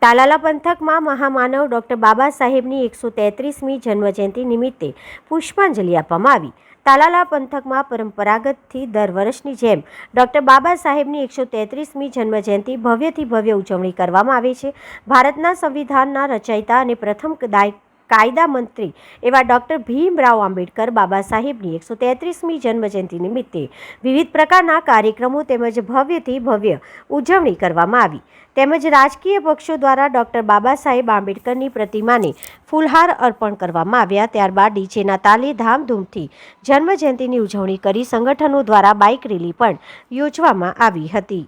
તાલાલા પંથકમાં મહામાનવ ડૉક્ટર બાબા સાહેબની 133મી જન્મજયંતિ નિમિત્તે પુષ્પાંજલિ આપવામાં આવી। તાલાલા પંથકમાં પરંપરાગતથી દર વર્ષની જેમ ડૉક્ટર બાબા સાહેબની 133મી જન્મજયંતિ ભવ્યથી ભવ્ય ઉજવણી કરવામાં આવે છે। ભારતના સંવિધાનના રચયિતા અને પ્રથમ કાયદા મંત્રી એવા ડૉક્ટર ભીમરાવ આંબેડકર બાબા સાહેબની 133મી જન્મજયંતિ નિમિત્તે વિવિધ પ્રકારના કાર્યક્રમો તેમજ ભવ્યથી ભવ્ય ઉજવણી કરવામાં આવી। તેમજ રાજકીય પક્ષો દ્વારા ડૉક્ટર બાબા સાહેબ આંબેડકરની પ્રતિમાને ફૂલહાર અર્પણ કરવામાં આવ્યા। ત્યારબાદ ડીજેના તાલે ધામધૂમથી જન્મજયંતિની ઉજવણી કરી સંગઠનો દ્વારા બાઇક રેલી પણ યોજવામાં આવી હતી।